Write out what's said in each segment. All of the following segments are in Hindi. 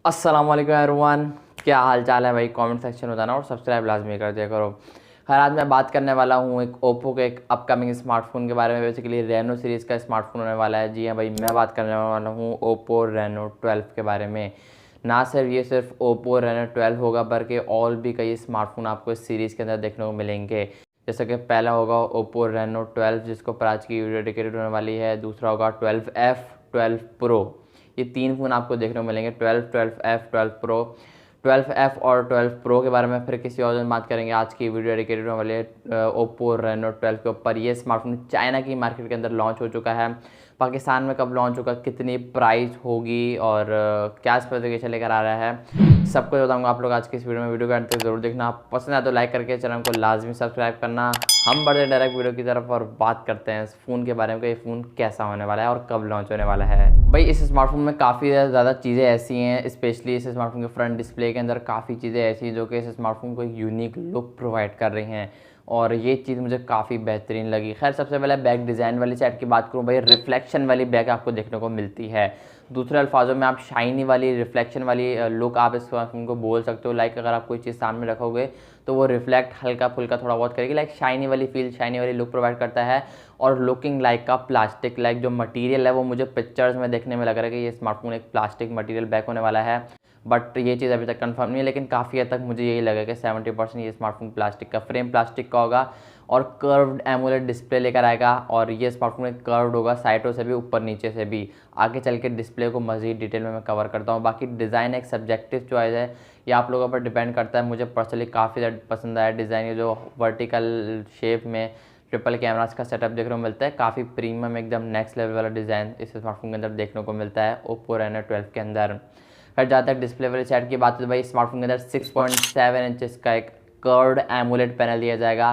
अस्सलाम वालेकुम एवरीवन। क्या हाल चाल है भाई? कमेंट सेक्शन में बताना और सब्सक्राइब लाजमी कर दिया करो। खैर, आज मैं बात करने वाला हूँ एक ओप्पो के एक अपकमिंग स्मार्टफोन के बारे में। बेसिकली रेनो सीरीज़ का स्मार्टफोन होने वाला है। जी हाँ भाई, मैं बात करने वाला हूँ ओप्पो रेनो 12 के बारे में। ना सिर्फ ओप्पो रेनो 12 होगा, बल्कि और भी कई स्मार्टफोन आपको इस सीरीज़ के अंदर देखने को मिलेंगे। जैसे कि पहला होगा ओप्पो रेनो 12, जिसको पर आज की वीडियो डेडिकेटेड होने वाली है। दूसरा होगा 12F, 12 प्रो। ये तीन फ़ोन आपको देखने को मिलेंगे, 12, 12F, 12 प्रो। 12F और 12 प्रो के बारे में फिर किसी और दिन बात करेंगे। आज की वीडियो डेडिकेटेड होने वाली है ओप्पो रेनो 12 के ऊपर। ये स्मार्टफोन चाइना की मार्केट के अंदर लॉन्च हो चुका है। पाकिस्तान में कब लॉन्च होगा, कितनी प्राइस होगी और क्या स्पेसिफिकेशन लेकर आ रहा है, सब कुछ बताऊंगा आप लोग आज की इस वीडियो में। वीडियो को अंत तक जरूर देखना। पसंद आए तो लाइक करके चैनल को लाजमी सब्सक्राइब करना। हम बढ़ते डायरेक्ट वीडियो की तरफ और बात करते हैं इस फ़ोन के बारे में कि ये फ़ोन कैसा होने वाला है और कब लॉन्च होने वाला है। भाई, इस स्मार्टफोन में काफ़ी ज़्यादा चीज़ें ऐसी हैं, स्पेशली इस स्मार्टफोन के फ्रंट डिस्प्ले के अंदर काफ़ी चीज़ें ऐसी हैं जो कि इस स्मार्टफोन को एक यूनिक लुक प्रोवाइड कर रही हैं और ये चीज़ मुझे काफ़ी बेहतरीन लगी। खैर, सबसे पहले बैक डिज़ाइन वाली साइड की बात करूँ, भाई रिफ्लेक्शन वाली बैक आपको देखने को मिलती है। दूसरे अल्फाजों में आप शाइनी वाली, रिफ्लेक्शन वाली लुक आप इस फ़ोन को बोल सकते हो। लाइक अगर आप कोई चीज़ सामने रखोगे तो वो रिफ्लेक्ट हल्का फुल्का थोड़ा बहुत करेगी, लाइक शाइनी वाली फील, शाइनी वाली लुक प्रोवाइड करता है। और लुकिंग लाइक का प्लास्टिक, लाइक जो मटेरियल है वो मुझे पिक्चर्स में देखने में लग रहा है कि ये स्मार्टफोन एक प्लास्टिक मटेरियल बैक होने वाला है। बट ये चीज़ अभी तक कंफर्म नहीं है, लेकिन काफ़ी हद तक मुझे यही लगा कि 70% ये स्मार्टफोन प्लास्टिक का, फ्रेम प्लास्टिक का होगा और कर्व्ड एमोलेड डिस्प्ले लेकर आएगा। और ये स्मार्टफोन एक कर्व्ड होगा, साइडों से भी ऊपर नीचे से भी। आगे चल के डिस्प्ले को मज़ीद डिटेल में मैं कवर करता हूँ। बाकी डिज़ाइन एक सब्जेक्टिव चॉइस है, ये आप लोगों पर डिपेंड करता है। मुझे पर्सनली काफ़ी ज़्यादा पसंद आया डिज़ाइन, ये जो वर्टिकल शेप में ट्रिपल कैमरास का सेटअप देखने को मिलता है। काफ़ी प्रीमियम, एकदम नेक्स्ट लेवल वाला डिज़ाइन इस स्मार्टफोन के अंदर देखने को मिलता है ओप्पो रेनो 12 के अंदर। फिर जहाँ तक डिस्प्ले वाली साइड की बात है तो भाई स्मार्टफोन के अंदर 6.7 इंचेस का एक कर्व्ड एमोलेड पैनल दिया जाएगा।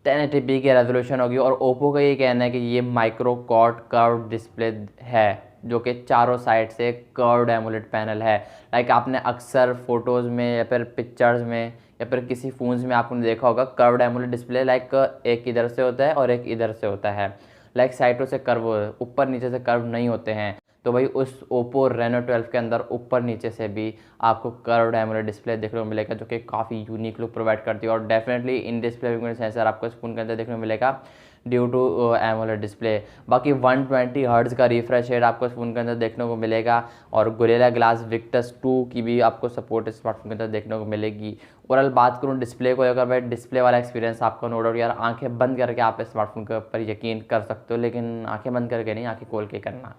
1080p की रेजोल्यूशन होगी और ओप्पो का ये कहना है कि ये माइक्रो क्वाड कर्व्ड डिस्प्ले है, जो कि चारों साइड से कर्व्ड एमोलेड पैनल है। लाइक आपने अक्सर फोटोज़ में या फिर पिक्चर्स में या फिर किसी फ़ोन्स में आपने देखा होगा कर्व्ड एमोलेड डिस्प्ले, लाइक एक इधर से होता है और एक इधर से होता है। लाइक साइडों से कर्व, ऊपर नीचे से कर्व नहीं होते हैं। तो भाई उस ओप्पो रेनो 12 के अंदर ऊपर नीचे से भी आपको कर्व्ड एमोलेड डिस्प्ले देखने को मिलेगा, जो कि काफ़ी यूनिक लुक प्रोवाइड करती है। और definitely in display fingerprint sensor आपको इस फोन के अंदर देखने को मिलेगा ड्यू टू एमोलेड डिस्प्ले। बाकी 120 हर्ट्ज़ का रिफ्रेश रेट आपको इस फोन के अंदर देखने को मिलेगा और गोरिल्ला ग्लास विक्टस 2 की भी आपको सपोर्ट इस स्मार्टफोन के अंदर देखने को मिलेगी। ओवरऑल बात करूँ डिस्प्ले को लेकर, भाई डिस्प्ले वाला एक्सपीरियंस आपका नो डाउट यार, आंखें बंद करके आप इस स्मार्टफोन के ऊपर यकीन कर सकते हो, लेकिन आंखें बंद करके नहीं, आंखें खोल के करना।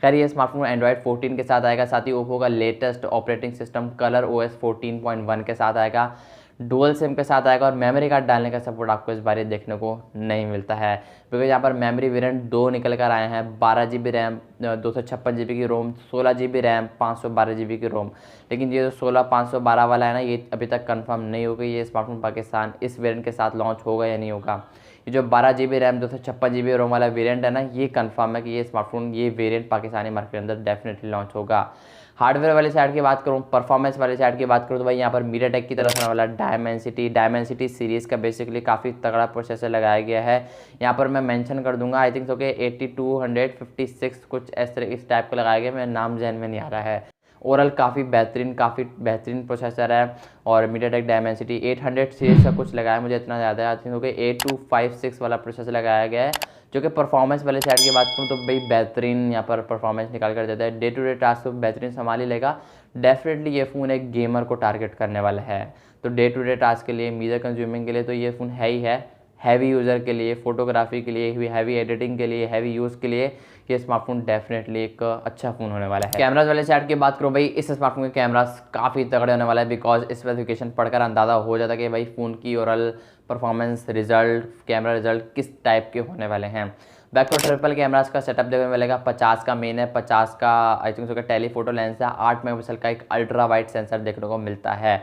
खैर, ये स्मार्टफोन एंड्रॉयड 14 के साथ आएगा। साथ ही ओप्पो का latest operating system colour OS 14.1 के साथ आएगा। डुअल सिम के साथ आएगा और मेमोरी कार्ड डालने का सपोर्ट आपको इस बार देखने को नहीं मिलता है, क्योंकि यहाँ पर मेमोरी वेरिएंट 2 निकल कर आए हैं। 12 GB रैम, 256 GB की रोम, 16 GB रैम, 512 GB की रोम। लेकिन ये जो 16/512 वाला है ना, ये अभी तक कंफर्म नहीं हो गई ये स्मार्टफोन पाकिस्तान इस वेरिएंट के साथ लॉन्च होगा या नहीं होगा। ये जो 12 GB रैम, 256 GB रोम वाला वेरिएंट है ना, ये कंफर्म है कि ये स्मार्टफोन, ये वेरिएंट पाकिस्तानी मार्केट के अंदर डेफिनेटली लॉन्च होगा। हार्डवेयर वाली साइड की बात करूँ, परफॉर्मेंस वाली साइड की बात करूँ तो भाई यहाँ पर मीडियाटेक की तरफ आने वाला डायमेंसिटी सीरीज़ का बेसिकली काफ़ी तगड़ा प्रोसेसर लगाया गया है। यहाँ पर मैं मेंशन कर दूंगा, आई थिंक सो कि 8256 कुछ इस टाइप का लगाया गया, मेरा नाम जहन में नहीं आ रहा है। ओवरऑल काफ़ी बेहतरीन प्रोसेसर है। और मीडियाटेक डायमेंसिटी 800 सीरीज़ का कुछ लगाया, मुझे इतना ज़्यादा आई थिंक सो कि 8256 वाला प्रोसेसर लगाया गया है, जो कि परफॉर्मेंस वाले साइड की बात करूँ तो भाई बेहतरीन यहाँ पर परफॉर्मेंस निकाल कर देता है। डे टू डे टास्क को बेहतरीन संभाल ही लेगा। डेफिनेटली ये फ़ोन एक गेमर को टारगेट करने वाला है, तो डे टू डे टास्क के लिए, मीडिया कंज्यूमिंग के लिए तो ये फ़ोन है ही है। हैवी यूज़र के लिए, फोटोग्राफी के लिए, हैवी एडिटिंग के लिए, हैवी यूज़ के लिए ये स्मार्टफोन डेफिनेटली एक अच्छा फ़ोन होने वाला है। कैमराज वाले साइड की बात करूँ भाई, इस स्मार्टफोन के कैमराज काफ़ी तगड़े होने वाला है, बिकॉज स्पेसिफिकेशन पढ़कर अंदाज़ा हो जाता है कि भाई फ़ोन की overall performance result, camera result किस टाइप के होने वाले हैं। बैक टू ट्रिपल कैमरास का सेटअप देखने को मिलेगा। 50 का मेन है, 50 का आई थिंक उसका टेलीफोटो लेंस है, 8 मेगापिक्सल का एक अल्ट्रा वाइड सेंसर देखने को मिलता है।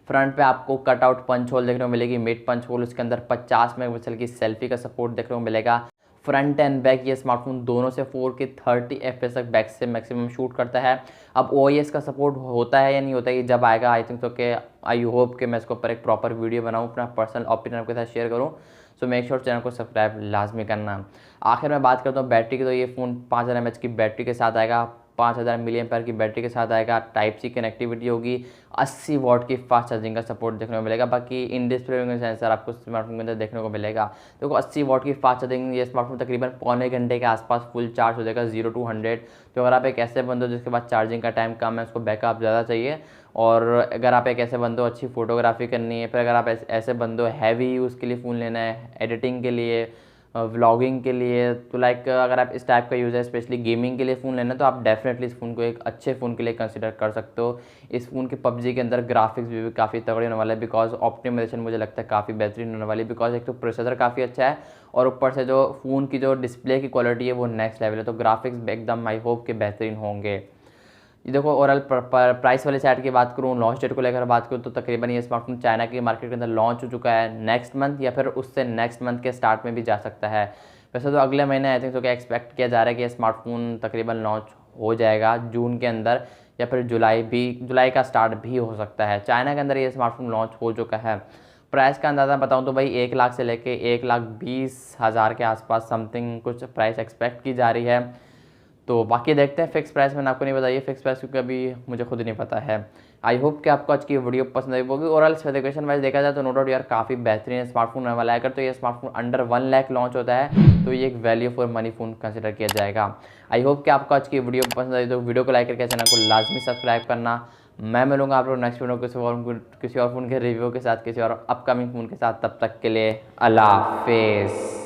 फ्रंट पे आपको कटआउट पंच होल देखने को मिलेगी, मिड पंच होल, उसके अंदर 50 मेगापिक्सल की सेल्फी का सपोर्ट देखने को मिलेगा। फ्रंट एंड बैक ये स्मार्टफोन दोनों से 4K 30 FPS तक बैक से मैक्सिमम शूट करता है। अब OIS का सपोर्ट होता है या नहीं होता है, ये जब आएगा आई थिंक तो कि आई होप कि मैं इसके ऊपर एक प्रॉपर वीडियो बनाऊँ, अपना पर्सनल ओपिनियन आपके साथ शेयर करूँ। सो मेक श्योर चैनल को सब्सक्राइब लाजमी करना। आखिर में बात करता हूँ बैटरी की, तो ये फ़ोन 5000 mAh की बैटरी के साथ आएगा। 5000 मिली एम्पेयर की बैटरी के साथ आएगा, टाइप सी कनेक्टिविटी होगी, 80 वॉट की फास्ट चार्जिंग का सपोर्ट देखने को मिलेगा। बाकी इन डिस्प्ले सेंसर आपको स्मार्टफोन के अंदर देखने को मिलेगा। देखो 80 वॉट की फास्ट चार्जिंग, ये स्मार्टफोन तकरीबन पौने घंटे के आसपास फुल चार्ज हो जाएगा 0 to 100। तो अगर आप एक ऐसे बंदे हो जिसके पास चार्जिंग का टाइम कम है, उसको बैकअप ज़्यादा चाहिए, और अगर आप एक ऐसे बंदे हो अच्छी फोटोग्राफी करनी है, फिर अगर आप ऐसे बंदे हो हैवी यूज़ के लिए फ़ोन लेना है, एडिटिंग के लिए, व्लॉगिंग के लिए, तो लाइक अगर आप इस टाइप का यूज़र स्पेशली गेमिंग के लिए फ़ोन लेना है, तो आप डेफिनेटली इस फ़ोन को एक अच्छे फ़ोन के लिए कंसिडर कर सकते हो। इस फ़ोन के पबजी के अंदर ग्राफिक्स भी काफ़ी तगड़े होने वाले हैं, बिकॉज ऑप्टिमाइजेशन मुझे लगता है काफ़ी बेहतरीन होने वाली है, बिकॉज एक तो प्रोसेसर काफ़ी अच्छा है और ऊपर से जो फ़ोन की जो डिस्प्ले की क्वालिटी है वो नेक्स्ट लेवल है। तो ग्राफिक्स एकदम आई होप के बेहतरीन होंगे। ये देखो ओवरऑल प्राइस वाले साइड की बात करूँ, लॉन्च डेट को लेकर बात करूँ, तो तकरीबन ये स्मार्टफोन चाइना की मार्केट के अंदर लॉन्च हो चुका है नेक्स्ट मंथ, या फिर उससे नेक्स्ट मंथ के स्टार्ट में भी जा सकता है। वैसे तो अगले महीने आई थिंक तो क्या एक्सपेक्ट किया जा रहा है कि ये स्मार्टफोन तकरीबन लॉन्च हो जाएगा जून के अंदर, या फिर जुलाई का स्टार्ट भी हो सकता है। चाइना के अंदर ये स्मार्टफोन लॉन्च हो चुका है। प्राइस का अंदाज़ा बताऊँ तो भाई 1 लाख से लेके 1,20,000 के आसपास समथिंग कुछ प्राइस एक्सपेक्ट की जा रही है। तो बाकी देखते हैं, फिक्स प्राइस मैंने आपको नहीं बताई है फिक्स प्राइस, क्योंकि अभी मुझे खुद नहीं पता है। आई होप कि आपको आज की वीडियो पसंद आई होगी। ओवरऑल स्पेसिफिकेशन वाइज देखा जाए तो नो डाउट यार काफ़ी बेहतरीन स्मार्टफोन होने वाला है। अगर तो ये स्मार्टफोन अंडर 1 लाख लॉन्च होता है तो ये एक value for money phone consider किया जाएगा। आई होप कि आपको आज की वीडियो पसंद आई, तो वीडियो को लाइक करके चैनल को लाजमी सब्सक्राइब करना। मैं मिलूंगा आप लोग नेक्स्ट वीडियो किसी और फ़ोन के रिव्यू के साथ, किसी और अपकमिंग फ़ोन के साथ। तब तक के लिए अल्लाह हाफिज़।